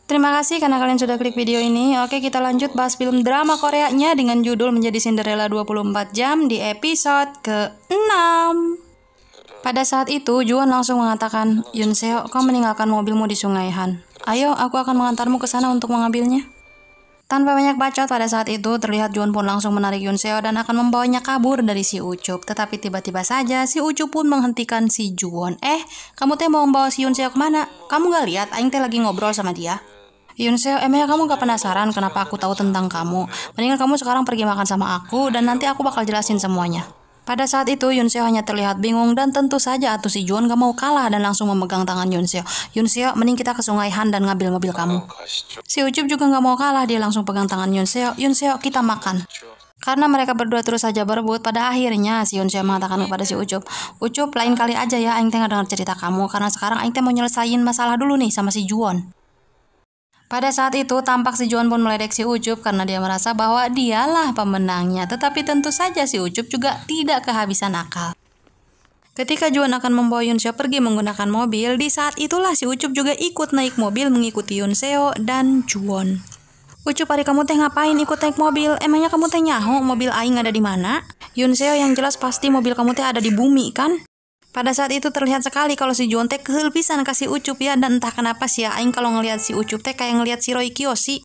Terima kasih karena kalian sudah klik video ini. Oke, kita lanjut bahas film drama Koreanya dengan judul Menjadi Cinderella 24 Jam di episode ke-6. Pada saat itu, Juwon langsung mengatakan, "Yunseo, kau meninggalkan mobilmu di Sungai Han. Ayo, aku akan mengantarmu ke sana untuk mengambilnya." Tanpa banyak bacot, pada saat itu terlihat Juwon pun langsung menarik Yunseo dan akan membawanya kabur dari si Ucup. Tetapi tiba-tiba saja si Ucup pun menghentikan si Juwon. Kamu teh mau membawa si Yunseo kemana? Kamu gak lihat Aing teh lagi ngobrol sama dia? Yunseo, emangnya kamu gak penasaran kenapa aku tahu tentang kamu? Mendingan kamu sekarang pergi makan sama aku dan nanti aku bakal jelasin semuanya. Pada saat itu Yunseo hanya terlihat bingung dan tentu saja atuh si Juwon gak mau kalah dan langsung memegang tangan Yunseo. "Yunseo, mending kita ke Sungai Han dan ngambil mobil kamu." Si Ucup juga gak mau kalah, dia langsung pegang tangan Yunseo. "Yunseo, kita makan." Karena mereka berdua terus saja berebut, pada akhirnya si Yunseo mengatakan kepada si Ucup, "Ucup, lain kali aja ya Aing teh ngedengar cerita kamu, karena sekarang Aing teh mau nyelesain masalah dulu nih sama si Juwon." Pada saat itu, tampak si Juwon pun meledek si Ucup karena dia merasa bahwa dialah pemenangnya. Tetapi tentu saja si Ucup juga tidak kehabisan akal. Ketika Juwon akan membawa Yunseo pergi menggunakan mobil, di saat itulah si Ucup juga ikut naik mobil mengikuti Yunseo dan Juwon. "Ucup, hari kamu teh ngapain ikut naik mobil? Emangnya kamu teh nyaho mobil Aing ada di mana? Yunseo, yang jelas pasti mobil kamu teh ada di bumi kan?" Pada saat itu terlihat sekali kalau si Juwon teh keheul pisan kasih Ucup ya, dan entah kenapa sih ya Aing kalau ngelihat si Ucup teh kayak ngelihat si Roy Kiyoshi.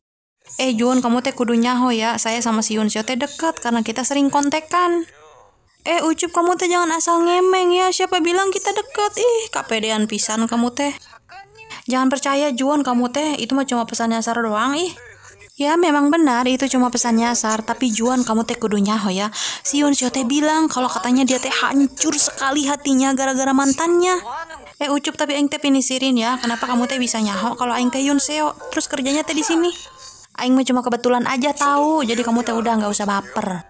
Juwon, kamu teh kudu nyaho ya, saya sama si Yunseo teh dekat karena kita sering kontekan." Ucup, kamu teh jangan asal ngemeng ya, siapa bilang kita dekat? Kapedean pisan kamu teh. Jangan percaya Juwon, kamu teh itu mah cuma pesan nyasar doang Ya memang benar itu cuma pesan nyasar, tapi Juwon kamu teh kudu nyaho ya. Si Yunseo teh bilang kalau katanya dia teh hancur sekali hatinya gara-gara mantannya. Ucup, tapi Aing teh pinisirin ya, kenapa kamu teh bisa nyaho kalau Aing teh Yunseo, terus kerjanya teh di sini? Aing mah cuma kebetulan aja tahu, jadi kamu teh udah nggak usah baper.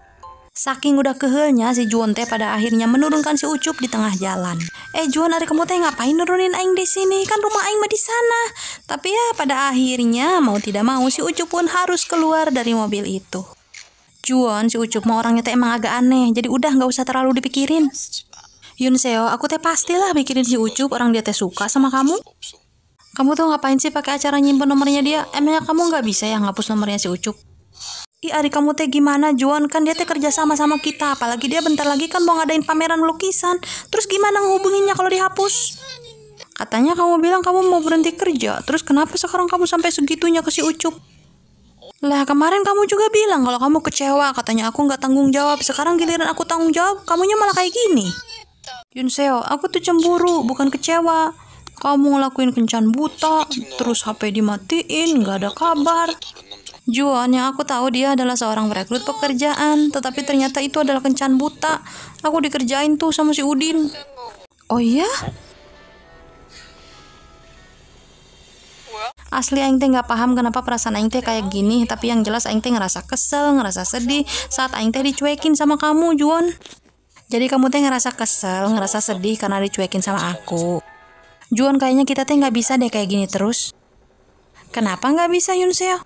Saking udah keheulnya si Juwon teh pada akhirnya menurunkan si Ucup di tengah jalan. Juwon, hari kamu teh ngapain nurunin Aing di sini? Kan rumah Aing mah di sana. Tapi ya pada akhirnya mau tidak mau si Ucup pun harus keluar dari mobil itu. Juwon, si Ucup mah orangnya teh emang agak aneh, jadi udah nggak usah terlalu dipikirin. Yunseo, aku teh pastilah mikirin si Ucup, orang dia teh suka sama kamu. Kamu tuh ngapain sih pakai acara nyimpen nomornya dia? Emangnya kamu nggak bisa ya ngapus nomornya si Ucup? Adik kamu teh gimana Juwon, kan dia teh kerja sama kita, apalagi dia bentar lagi kan mau ngadain pameran lukisan, terus gimana ngehubunginnya kalau dihapus? Katanya kamu bilang kamu mau berhenti kerja, terus kenapa sekarang kamu sampai segitunya ke si Ucup? Lah kemarin kamu juga bilang kalau kamu kecewa, katanya aku nggak tanggung jawab, sekarang giliran aku tanggung jawab, kamunya malah kayak gini. Yunseo, aku tuh cemburu, bukan kecewa. Kamu ngelakuin kencan buta, terus HP dimatiin, nggak ada kabar. Juwon, yang aku tahu dia adalah seorang perekrut pekerjaan, tetapi ternyata itu adalah kencan buta. Aku dikerjain tuh sama si Udin. Oh iya? Asli Aing teh nggak paham kenapa perasaan Aing teh kayak gini, tapi yang jelas Aing teh ngerasa kesel, ngerasa sedih saat Aing teh dicuekin sama kamu, Juwon. Jadi kamu teh ngerasa kesel, ngerasa sedih karena dicuekin sama aku. Juwon, kayaknya kita teh nggak bisa deh kayak gini terus. Kenapa nggak bisa, Yunseo?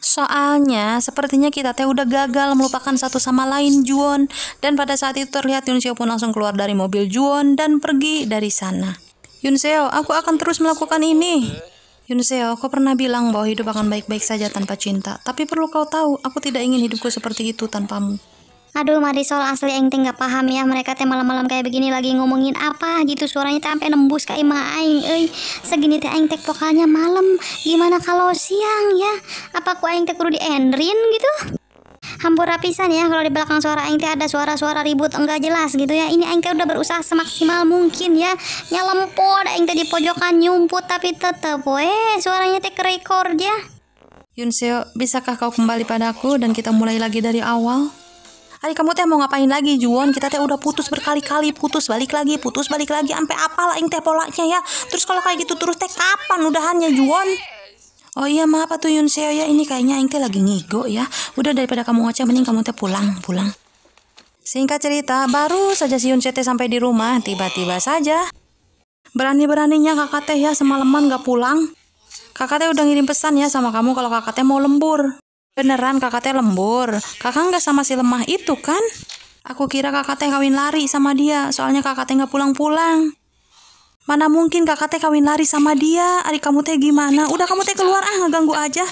Soalnya sepertinya kita teh udah gagal melupakan satu sama lain, Juwon. Dan pada saat itu terlihat Yunseo pun langsung keluar dari mobil Juwon dan pergi dari sana. Yunseo, aku akan terus melakukan ini. Yunseo, kau pernah bilang bahwa hidup akan baik-baik saja tanpa cinta. Tapi perlu kau tahu, aku tidak ingin hidupku seperti itu tanpamu. Aduh Marisol, asli Aing teh nggak paham ya, mereka teh malam-malam kayak begini lagi ngomongin apa gitu, suaranya teh sampai nembus ke imah Aing. Segini teh Aing teh vokalnya malam, gimana kalau siang ya? Apa ku Aing teh kudu di-endrin gitu? Hampur rapisan ya kalau di belakang suara Aing teh ada suara-suara ribut enggak jelas gitu ya. Ini Aing teh udah berusaha semaksimal mungkin ya, nyelempot Aing teh di pojokan nyumput, tapi tetep suaranya teh kerekord ya. Yunseo, bisakah kau kembali padaku dan kita mulai lagi dari awal? Adik kamu teh mau ngapain lagi, Juwon? Kita teh udah putus berkali-kali, putus balik lagi, sampai apalah Aing teh polanya ya. Terus kalau kayak gitu terus teh kapan udahannya, Juwon? Oh iya, maaf tuh Yunseo ya, ini kayaknya Aing teh lagi ngigo ya. Udah, daripada kamu ngoceh mending kamu teh pulang. Singkat cerita, baru saja si Yunseo teh sampai di rumah, tiba-tiba saja berani-beraninya kakak teh ya semalaman gak pulang. Kakak teh udah ngirim pesan ya sama kamu kalau kakak teh mau lembur. Beneran kakak teh lembur? Kakak nggak sama si lemah itu kan? Aku kira kakak teh kawin lari sama dia, soalnya kakak teh nggak pulang-pulang. Mana mungkin kakak teh kawin lari sama dia. Adik kamu teh gimana? Udah kamu teh keluar ngeganggu aja.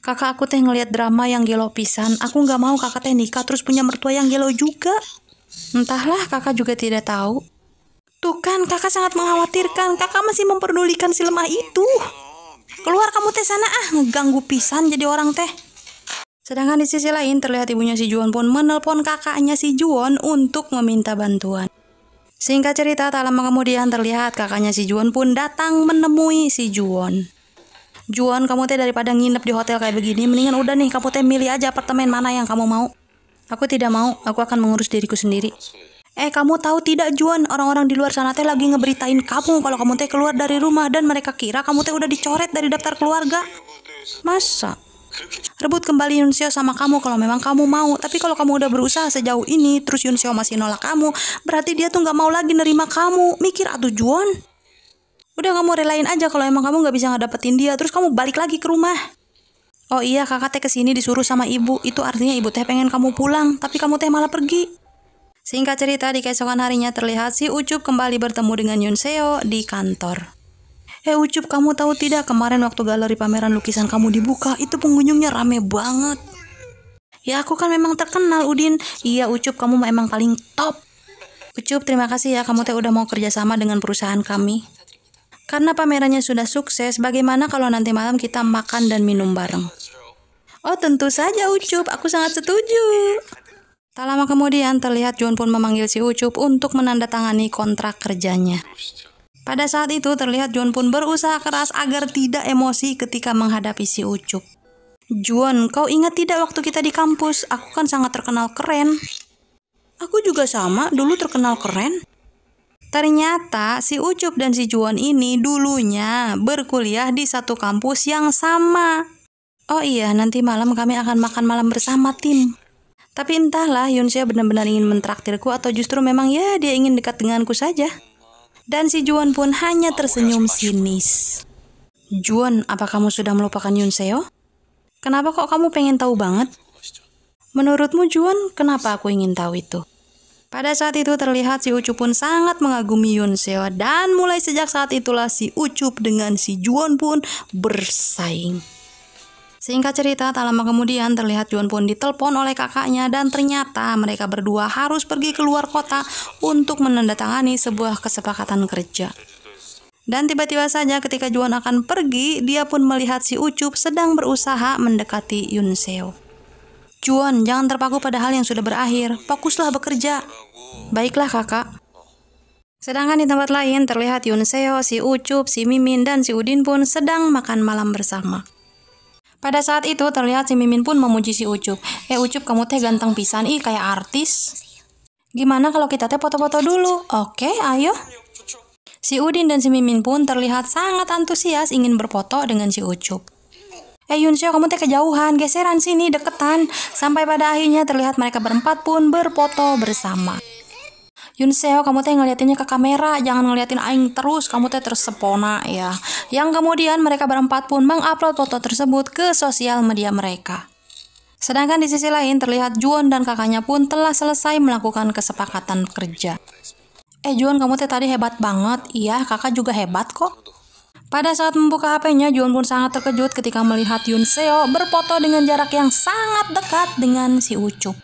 Kakak aku teh ngelihat drama yang gelo pisan. Aku nggak mau kakak teh nikah terus punya mertua yang gelo juga. Entahlah, kakak juga tidak tahu. Tuh kan, kakak sangat mengkhawatirkan. Kakak masih memperdulikan si lemah itu. Keluar kamu teh sana ngeganggu pisan jadi orang teh. Sedangkan di sisi lain terlihat ibunya si Juwon pun menelpon kakaknya si Juwon untuk meminta bantuan. Singkat cerita, tak lama kemudian terlihat kakaknya si Juwon pun datang menemui si Juwon. Juwon, kamu teh daripada nginep di hotel kayak begini, mendingan udah nih kamu teh milih aja apartemen mana yang kamu mau. Aku tidak mau, aku akan mengurus diriku sendiri. Kamu tahu tidak Juwon, orang-orang di luar sana teh lagi ngeberitain kamu kalau kamu teh keluar dari rumah dan mereka kira kamu teh udah dicoret dari daftar keluarga. Masa? Rebut kembali Yunseo sama kamu kalau memang kamu mau. Tapi kalau kamu udah berusaha sejauh ini terus Yunseo masih nolak kamu, berarti dia tuh gak mau lagi nerima kamu. Mikir atuh Juwon. Udah kamu relain aja kalau emang kamu gak bisa ngedapetin dia, terus kamu balik lagi ke rumah. Oh iya, kakak teh kesini disuruh sama ibu. Itu artinya ibu teh pengen kamu pulang, tapi kamu teh malah pergi. Singkat cerita, di keesokan harinya terlihat si Ucup kembali bertemu dengan Yunseo di kantor. Ucup, kamu tahu tidak, kemarin waktu galeri pameran lukisan kamu dibuka, itu pengunjungnya rame banget. Ya aku kan memang terkenal, Udin. Iya Ucup, kamu memang paling top. Ucup, terima kasih ya kamu teh udah mau kerjasama dengan perusahaan kami. Karena pamerannya sudah sukses, bagaimana kalau nanti malam kita makan dan minum bareng? Oh tentu saja Ucup, aku sangat setuju. Tak lama kemudian terlihat Juwon pun memanggil si Ucup untuk menandatangani kontrak kerjanya. Pada saat itu terlihat Juwon pun berusaha keras agar tidak emosi ketika menghadapi si Ucup. Juwon, kau ingat tidak waktu kita di kampus? Aku kan sangat terkenal keren. Aku juga sama, dulu terkenal keren. Ternyata si Ucup dan si Juwon ini dulunya berkuliah di satu kampus yang sama. Oh iya, nanti malam kami akan makan malam bersama tim. Tapi entahlah Yunseo benar-benar ingin mentraktirku atau justru memang ya dia ingin dekat denganku saja. Dan si Juwon pun hanya tersenyum sinis. Juwon, apa kamu sudah melupakan Yunseo? Kenapa kok kamu pengen tahu banget? Menurutmu Juwon, kenapa aku ingin tahu itu? Pada saat itu terlihat si Ucup pun sangat mengagumi Yunseo dan mulai sejak saat itulah si Ucup dengan si Juwon pun bersaing. Singkat cerita, tak lama kemudian terlihat Juwon pun ditelepon oleh kakaknya dan ternyata mereka berdua harus pergi keluar kota untuk menandatangani sebuah kesepakatan kerja. Dan tiba-tiba saja ketika Juwon akan pergi, dia pun melihat si Ucup sedang berusaha mendekati Yunseo. Juwon, jangan terpaku pada hal yang sudah berakhir, fokuslah bekerja. Baiklah kakak. Sedangkan di tempat lain terlihat Yunseo, si Ucup, si Mimin, dan si Udin pun sedang makan malam bersama. Pada saat itu terlihat si Mimin pun memuji si Ucup. Ucup, kamu teh ganteng pisan, kayak artis. Gimana kalau kita teh foto-foto dulu? Oke, ayo. Si Udin dan si Mimin pun terlihat sangat antusias ingin berfoto dengan si Ucup. Yunseo, kamu teh kejauhan, geseran sini, deketan. Sampai pada akhirnya terlihat mereka berempat pun berfoto bersama. Yunseo, kamu teh ngeliatinnya ke kamera, jangan ngeliatin aing terus, kamu teh tersepona ya. Yang kemudian mereka berempat pun mengupload foto tersebut ke sosial media mereka. Sedangkan di sisi lain terlihat Juwon dan kakaknya pun telah selesai melakukan kesepakatan kerja. Juwon, kamu teh tadi hebat banget. Iya, kakak juga hebat kok. Pada saat membuka HP-nya, Juwon pun sangat terkejut ketika melihat Yunseo berfoto dengan jarak yang sangat dekat dengan si Ucup.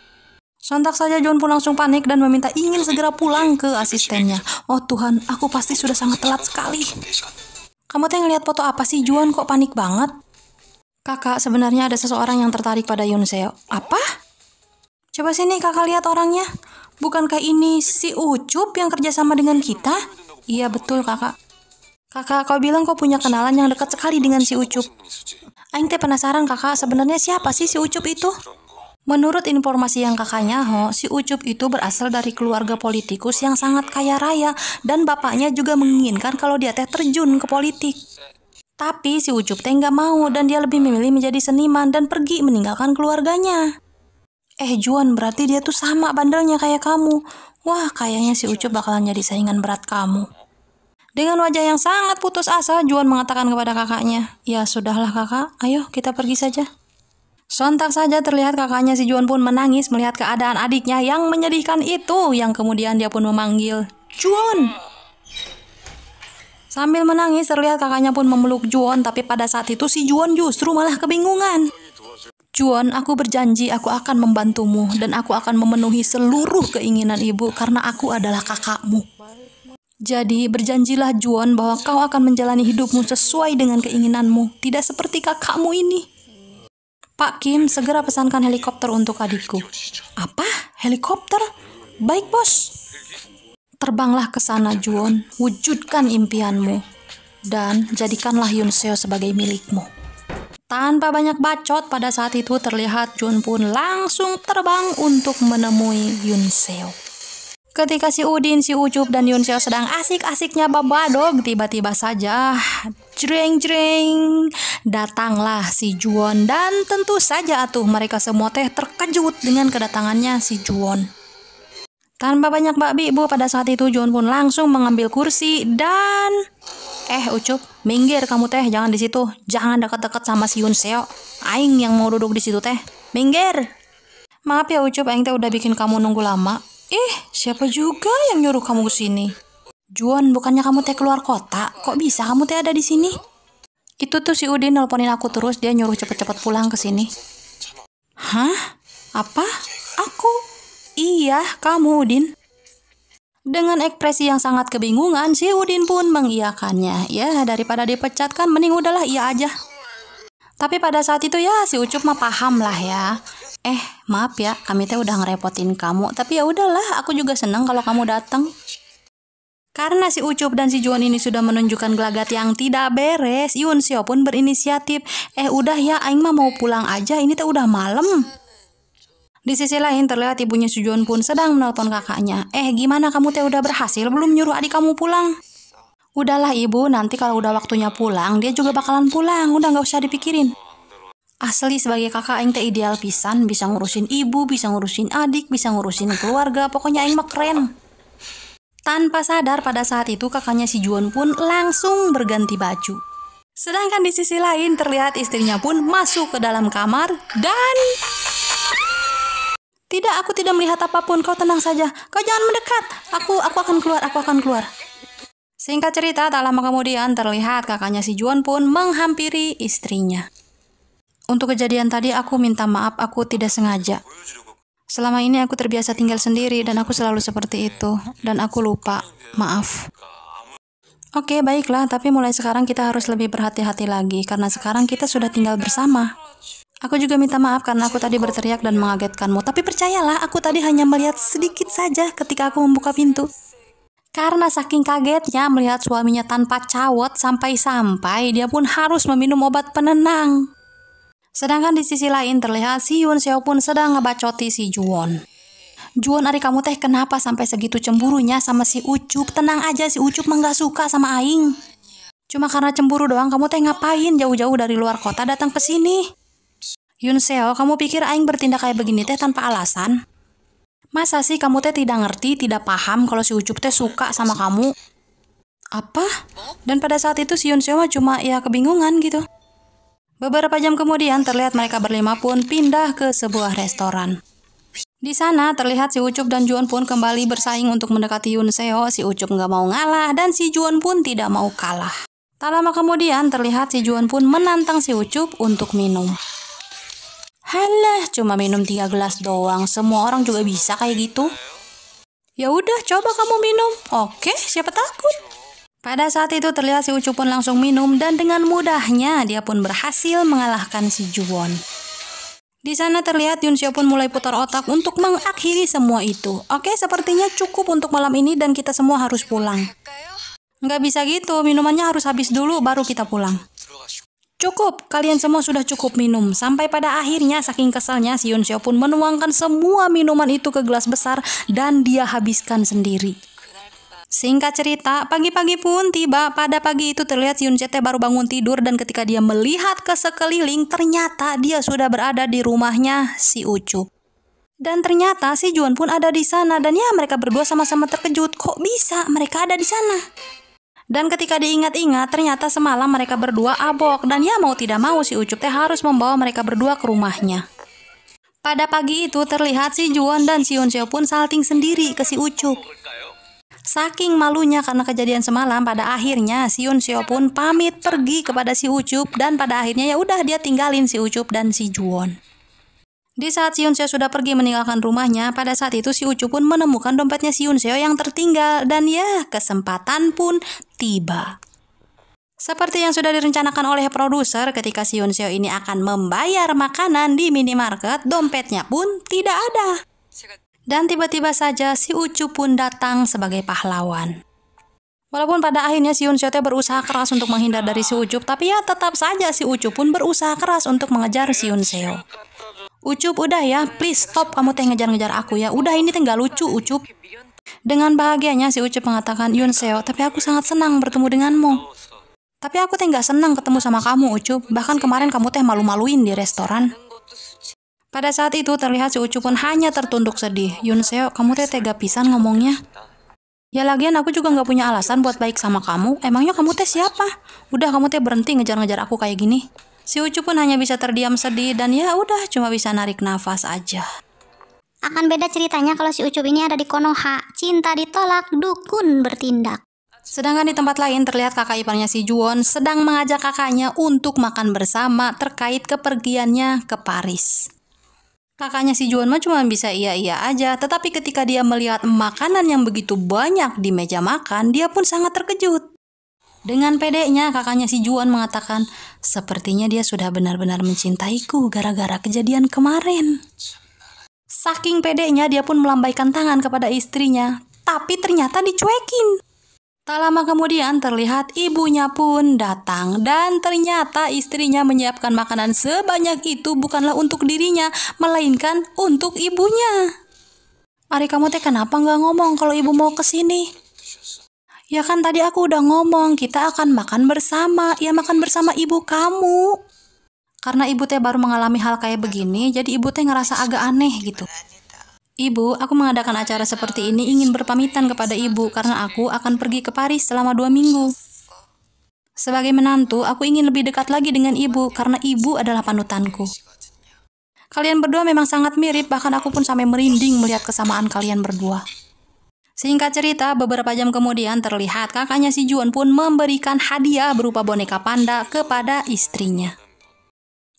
Sontak saja Juwon pun langsung panik dan meminta ingin segera pulang ke asistennya. Oh Tuhan, aku pasti sudah sangat telat sekali. Kamu teh ngeliat foto apa sih Juwon, kok panik banget? Kakak, sebenarnya ada seseorang yang tertarik pada Yunseo. Apa? Coba sini kakak lihat orangnya. Bukankah ini si Ucup yang kerjasama dengan kita? Iya betul kakak. Kakak, kau bilang kau punya kenalan yang dekat sekali dengan si Ucup. Aing teh penasaran kakak, sebenarnya siapa sih si Ucup itu? Menurut informasi yang kakaknya, si Ucup itu berasal dari keluarga politikus yang sangat kaya raya dan bapaknya juga menginginkan kalau dia teh terjun ke politik. Tapi si Ucup teh nggak mau dan dia lebih memilih menjadi seniman dan pergi meninggalkan keluarganya. Juwon, berarti dia tuh sama bandelnya kayak kamu. Wah, kayaknya si Ucup bakalan jadi saingan berat kamu. Dengan wajah yang sangat putus asa, Juwon mengatakan kepada kakaknya, ya sudahlah kakak, ayo kita pergi saja. Sontak saja terlihat kakaknya si Juwon pun menangis melihat keadaan adiknya yang menyedihkan itu, yang kemudian dia pun memanggil, Juwon. Sambil menangis terlihat kakaknya pun memeluk Juwon, tapi pada saat itu si Juwon justru malah kebingungan. Juwon, aku berjanji aku akan membantumu dan aku akan memenuhi seluruh keinginan ibu karena aku adalah kakakmu. Jadi berjanjilah Juwon bahwa kau akan menjalani hidupmu sesuai dengan keinginanmu, tidak seperti kakakmu ini. Pak Kim, segera pesankan helikopter untuk adikku. Apa? Helikopter? Baik, bos. Terbanglah ke sana, Juwon. Wujudkan impianmu. Dan jadikanlah Yunseo sebagai milikmu. Tanpa banyak bacot, pada saat itu terlihat Jun pun langsung terbang untuk menemui Yunseo. Ketika si Udin, si Ucup, dan Yunseo sedang asik-asiknya babadog, tiba-tiba saja jreng-jreng datanglah si Juwon, dan tentu saja mereka semua terkejut dengan kedatangannya si Juwon. Tanpa banyak babi bu, pada saat itu Juwon pun langsung mengambil kursi dan Ucup, minggir kamu jangan di situ, jangan dekat-dekat sama si Yunseo. Aing yang mau duduk di situ minggir. Maaf ya Ucup, Aing udah bikin kamu nunggu lama. Siapa juga yang nyuruh kamu ke sini? Juwon, bukannya kamu keluar kota? Kok bisa kamu ada di sini? Itu tuh si Udin nelponin aku terus, dia nyuruh cepet-cepet pulang ke sini. Hah? Apa? Aku? Iya, kamu Udin. Dengan ekspresi yang sangat kebingungan, si Udin pun mengiyakannya. Ya, daripada dipecat kan mending udahlah iya aja. Tapi pada saat itu ya si Ucup mah paham lah ya. Maaf ya, kami udah ngerepotin kamu. Tapi ya udahlah, aku juga seneng kalau kamu datang. Karena si Ucup dan si Juwon ini sudah menunjukkan gelagat yang tidak beres, Yunseo pun berinisiatif. Udah ya, Aing mah mau pulang aja, ini udah malam. Di sisi lain terlihat ibunya si Juwon pun sedang menelpon kakaknya. Gimana kamu udah berhasil belum nyuruh adik kamu pulang? Udahlah ibu, nanti kalau udah waktunya pulang, dia juga bakalan pulang. Udah gak usah dipikirin. Asli sebagai kakak Aing ideal pisan, bisa ngurusin ibu, bisa ngurusin adik, bisa ngurusin keluarga, pokoknya Aing mah keren. Tanpa sadar pada saat itu kakaknya si Juwon pun langsung berganti baju. Sedangkan di sisi lain terlihat istrinya pun masuk ke dalam kamar dan... Tidak, aku tidak melihat apapun, kau tenang saja. Kau jangan mendekat. Aku akan keluar. Singkat cerita, tak lama kemudian terlihat kakaknya si Juwon pun menghampiri istrinya. Untuk kejadian tadi aku minta maaf, aku tidak sengaja. Selama ini aku terbiasa tinggal sendiri dan aku selalu seperti itu. Dan aku lupa, maaf. Oke, baiklah, tapi mulai sekarang kita harus lebih berhati-hati lagi karena sekarang kita sudah tinggal bersama. Aku juga minta maaf karena aku tadi berteriak dan mengagetkanmu. Tapi percayalah, aku tadi hanya melihat sedikit saja ketika aku membuka pintu. Karena saking kagetnya melihat suaminya tanpa cawot sampai-sampai dia pun harus meminum obat penenang. Sedangkan di sisi lain terlihat si Yunseo pun sedang ngebacoti si Juwon. Juwon, adik kamu kenapa sampai segitu cemburunya sama si Ucup? Tenang aja, si Ucup mah gak suka sama Aing. Cuma karena cemburu doang, kamu ngapain jauh-jauh dari luar kota datang ke sini? Yunseo, kamu pikir Aing bertindak kayak begini tanpa alasan? Masa sih kamu tidak ngerti, tidak paham kalau si Ucup suka sama kamu? Apa? Dan pada saat itu si Yunseo cuma kebingungan gitu. Beberapa jam kemudian terlihat mereka berlima pun pindah ke sebuah restoran. Di sana terlihat si Ucup dan Juwon pun kembali bersaing untuk mendekati Yunseo. Si Ucup nggak mau ngalah dan si Juwon pun tidak mau kalah. Tak lama kemudian terlihat si Juwon pun menantang si Ucup untuk minum. Halah, cuma minum 3 gelas doang. Semua orang juga bisa kayak gitu. Ya udah, coba kamu minum. Oke, siapa takut? Pada saat itu terlihat si Ucup pun langsung minum dan dengan mudahnya dia pun berhasil mengalahkan si Juwon. Di sana terlihat Yunseo pun mulai putar otak untuk mengakhiri semua itu. Oke, sepertinya cukup untuk malam ini dan kita semua harus pulang. Nggak bisa gitu, minumannya harus habis dulu baru kita pulang. Cukup, kalian semua sudah cukup minum. Sampai pada akhirnya saking kesalnya si Yunseo pun menuangkan semua minuman itu ke gelas besar dan dia habiskan sendiri. Singkat cerita, pagi-pagi pun tiba. Pada pagi itu terlihat si Yunseo baru bangun tidur dan ketika dia melihat ke sekeliling ternyata dia sudah berada di rumahnya si Ucup. Dan ternyata si Juwon pun ada di sana dan ya mereka berdua sama-sama terkejut. Kok bisa mereka ada di sana? Dan ketika diingat-ingat, ternyata semalam mereka berdua abok. Dan ya mau tidak mau si Ucup harus membawa mereka berdua ke rumahnya. Pada pagi itu terlihat si Juwon dan si Yunseo pun salting sendiri ke si Ucup. Saking malunya karena kejadian semalam, pada akhirnya si Yoon Seo pun pamit pergi kepada si Ucup, dan pada akhirnya ya udah dia tinggalin si Ucup dan si Juwon. Di saat si Yoon Seo sudah pergi meninggalkan rumahnya, pada saat itu si Ucup pun menemukan dompetnya si Yoon Seo yang tertinggal, dan ya kesempatan pun tiba. Seperti yang sudah direncanakan oleh produser, ketika si Yoon Seo ini akan membayar makanan di minimarket, dompetnya pun tidak ada. Dan tiba-tiba saja si Ucup pun datang sebagai pahlawan. Walaupun pada akhirnya si Yoon Seo berusaha keras untuk menghindar dari si Ucup, tapi ya tetap saja si Ucup pun berusaha keras untuk mengejar si Yoon Seo. Ucup, udah ya, please stop kamu ngejar-ngejar aku ya. Udah, ini nggak lucu, Ucup. Dengan bahagianya si Ucup mengatakan, Yoon Seo, tapi aku sangat senang bertemu denganmu. Tapi aku nggak senang ketemu sama kamu, Ucup. Bahkan kemarin kamu malu-maluin di restoran. Pada saat itu terlihat si Ucup pun hanya tertunduk sedih. Yoon Seo, kamu tega pisan ngomongnya. Ya lagian aku juga nggak punya alasan buat baik sama kamu. Emangnya kamu siapa? Udah, kamu berhenti ngejar-ngejar aku kayak gini. Si Ucup pun hanya bisa terdiam sedih dan ya udah cuma bisa narik nafas aja. Akan beda ceritanya kalau si Ucup ini ada di Konoha. Cinta ditolak, dukun bertindak. Sedangkan di tempat lain terlihat kakak iparnya si Juwon sedang mengajak kakaknya untuk makan bersama terkait kepergiannya ke Paris. Kakaknya si Juwon mah cuma bisa iya-iya aja, tetapi ketika dia melihat makanan yang begitu banyak di meja makan, dia pun sangat terkejut. Dengan pedenya, kakaknya si Juwon mengatakan, sepertinya dia sudah benar-benar mencintaiku gara-gara kejadian kemarin. Saking pedenya, dia pun melambaikan tangan kepada istrinya, tapi ternyata dicuekin. Tak lama kemudian terlihat ibunya pun datang, dan ternyata istrinya menyiapkan makanan sebanyak itu bukanlah untuk dirinya, melainkan untuk ibunya. Ari, kamu kenapa nggak ngomong kalau ibu mau kesini? Ya kan tadi aku udah ngomong, kita akan makan bersama. Ya makan bersama ibu kamu. Karena ibu baru mengalami hal kayak begini, jadi ibu ngerasa agak aneh gitu. Ibu, aku mengadakan acara seperti ini ingin berpamitan kepada ibu karena aku akan pergi ke Paris selama 2 minggu. Sebagai menantu, aku ingin lebih dekat lagi dengan ibu karena ibu adalah panutanku. Kalian berdua memang sangat mirip, bahkan aku pun sampai merinding melihat kesamaan kalian berdua. Singkat cerita, beberapa jam kemudian terlihat kakaknya si Juwon pun memberikan hadiah berupa boneka panda kepada istrinya.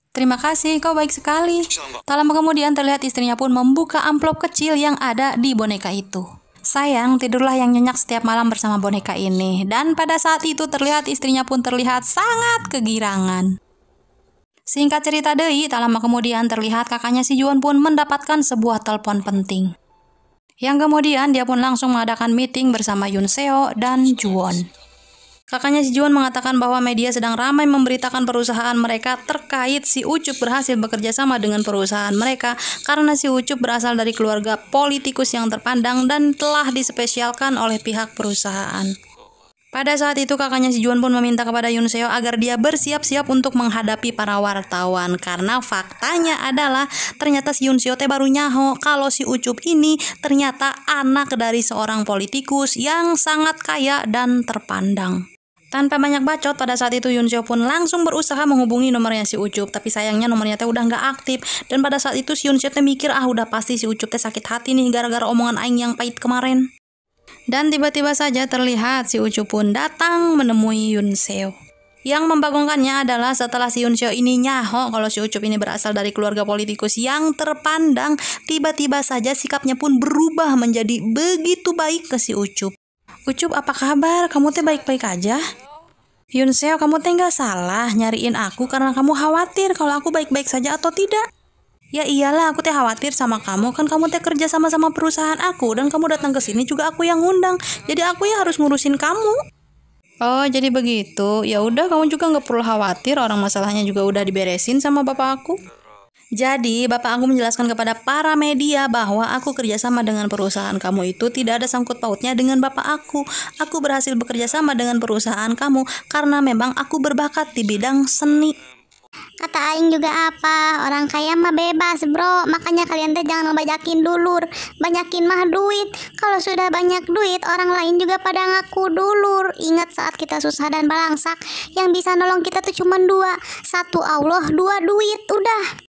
Terima kasih, kau baik sekali. Tak lama kemudian terlihat istrinya pun membuka amplop kecil yang ada di boneka itu. Sayang, tidurlah yang nyenyak setiap malam bersama boneka ini. Dan pada saat itu terlihat istrinya pun terlihat sangat kegirangan. Singkat cerita deui, tak lama kemudian terlihat kakaknya si Juwon pun mendapatkan sebuah telepon penting. Yang kemudian dia pun langsung mengadakan meeting bersama Yoon Seo dan Juwon. Kakaknya si Juwon mengatakan bahwa media sedang ramai memberitakan perusahaan mereka terkait si Ucup berhasil bekerja sama dengan perusahaan mereka karena si Ucup berasal dari keluarga politikus yang terpandang dan telah dispesialkan oleh pihak perusahaan. Pada saat itu kakaknya si Juwon pun meminta kepada Yoon Seo agar dia bersiap-siap untuk menghadapi para wartawan karena faktanya adalah ternyata si Yoon Seo baru nyaho kalau si Ucup ini ternyata anak dari seorang politikus yang sangat kaya dan terpandang. Tanpa banyak bacot, pada saat itu Yoon Seo pun langsung berusaha menghubungi nomornya si Ucup, tapi sayangnya nomornya udah nggak aktif. Dan pada saat itu si Yoon Seo mikir, udah pasti si Ucup sakit hati nih gara-gara omongan aing yang pahit kemarin. Dan tiba-tiba saja terlihat si Ucup pun datang menemui Yoon Seo. Yang membagongkannya adalah setelah si Yoon Seo ini nyaho kalau si Ucup ini berasal dari keluarga politikus yang terpandang, tiba-tiba saja sikapnya pun berubah menjadi begitu baik ke si Ucup. Ucup, apa kabar? Kamu baik-baik aja? Yoon Seo, kamu nggak salah nyariin aku karena kamu khawatir kalau aku baik-baik saja atau tidak. Ya iyalah, aku khawatir sama kamu, kan kamu kerja sama-sama perusahaan aku dan kamu datang ke sini juga aku yang ngundang. Jadi aku ya harus ngurusin kamu. Oh, jadi begitu. Ya udah, kamu juga nggak perlu khawatir, orang masalahnya juga udah diberesin sama bapak aku. Jadi, bapak aku menjelaskan kepada para media bahwa aku kerjasama dengan perusahaan kamu itu tidak ada sangkut pautnya dengan bapak aku. Aku berhasil bekerja sama dengan perusahaan kamu karena memang aku berbakat di bidang seni. Kata aing juga apa, orang kaya mah bebas bro, makanya kalian jangan ngebanyakin dulur, banyakin mah duit. Kalau sudah banyak duit, orang lain juga pada ngaku dulur. Ingat saat kita susah dan balangsak, yang bisa nolong kita tuh cuma 2, 1 Allah, 2 duit, udah.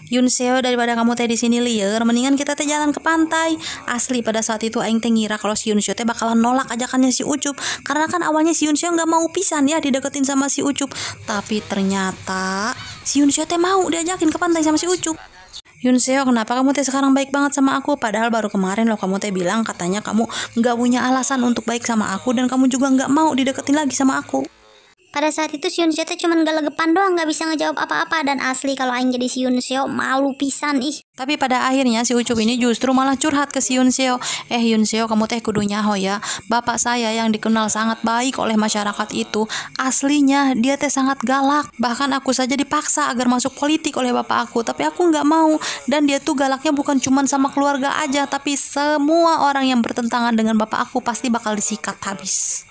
Yun Seo, daripada kamu teh di sini liar, mendingan kita teh jalan ke pantai. Asli pada saat itu aing teh ngira kalau si Yun Seo teh bakalan nolak ajakannya si Ucup, karena kan awalnya si Yun Seo nggak mau pisan ya dideketin sama si Ucup. Tapi ternyata si Yun Seo teh mau diajakin ke pantai sama si Ucup. Yun Seo, kenapa kamu teh sekarang baik banget sama aku? Padahal baru kemarin loh kamu teh bilang katanya kamu nggak punya alasan untuk baik sama aku dan kamu juga nggak mau dideketin lagi sama aku. Pada saat itu si Yun Seo teh cuman gelegepan doang, gak bisa ngejawab apa-apa. Dan asli kalau aing jadi si Yun Seo malu pisan ih. Tapi pada akhirnya si Ucup ini justru malah curhat ke si Yun Seo. Yun Seo, kamu teh kudu nyaho ya. Bapak saya yang dikenal sangat baik oleh masyarakat itu, aslinya dia teh sangat galak. Bahkan aku saja dipaksa agar masuk politik oleh bapak aku, tapi aku nggak mau. Dan dia tuh galaknya bukan cuma sama keluarga aja, tapi semua orang yang bertentangan dengan bapak aku pasti bakal disikat habis.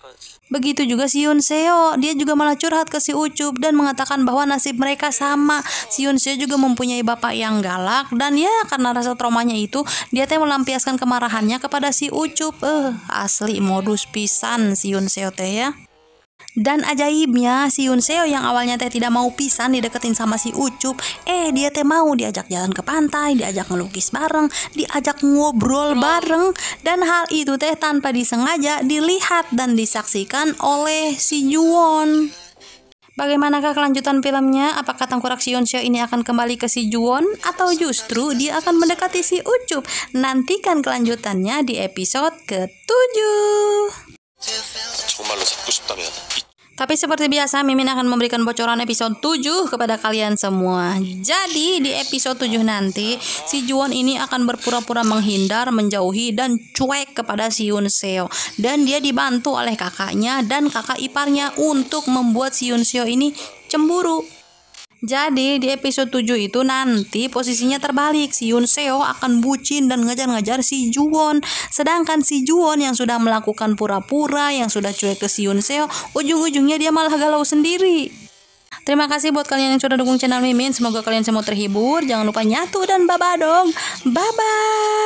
Begitu juga si Yun Seo, dia juga malah curhat ke si Ucup dan mengatakan bahwa nasib mereka sama. Si Yun Seo juga mempunyai bapak yang galak dan ya karena rasa traumanya itu dia teh melampiaskan kemarahannya kepada si Ucup. Asli modus pisan si Yun Seo teh ya. Dan ajaibnya si Yun Seo yang awalnya teh tidak mau pisan dideketin sama si Ucup, dia teh mau diajak jalan ke pantai, diajak ngelukis bareng, diajak ngobrol bareng, dan hal itu teh tanpa disengaja dilihat dan disaksikan oleh si Juwon. Bagaimanakah kelanjutan filmnya? Apakah tengkorak si Yun Seo ini akan kembali ke si Juwon atau justru dia akan mendekati si Ucup? Nantikan kelanjutannya di episode ke-7. 정말로 잡고 싶다면 Tapi seperti biasa, Mimin akan memberikan bocoran episode 7 kepada kalian semua. Jadi di episode 7 nanti, si Juwon ini akan berpura-pura menghindar, menjauhi, dan cuek kepada si Yun Seo. Dan dia dibantu oleh kakaknya dan kakak iparnya untuk membuat si Yun Seo ini cemburu. Jadi di episode 7 itu nanti posisinya terbalik, si Yun Seo akan bucin dan ngejar-ngejar si Juwon. Sedangkan si Juwon yang sudah melakukan pura-pura, yang sudah cuek ke si Yun Seo, ujung-ujungnya dia malah galau sendiri. Terima kasih buat kalian yang sudah dukung channel Mimin. Semoga kalian semua terhibur. Jangan lupa nyatu dan babadong. Bye-bye.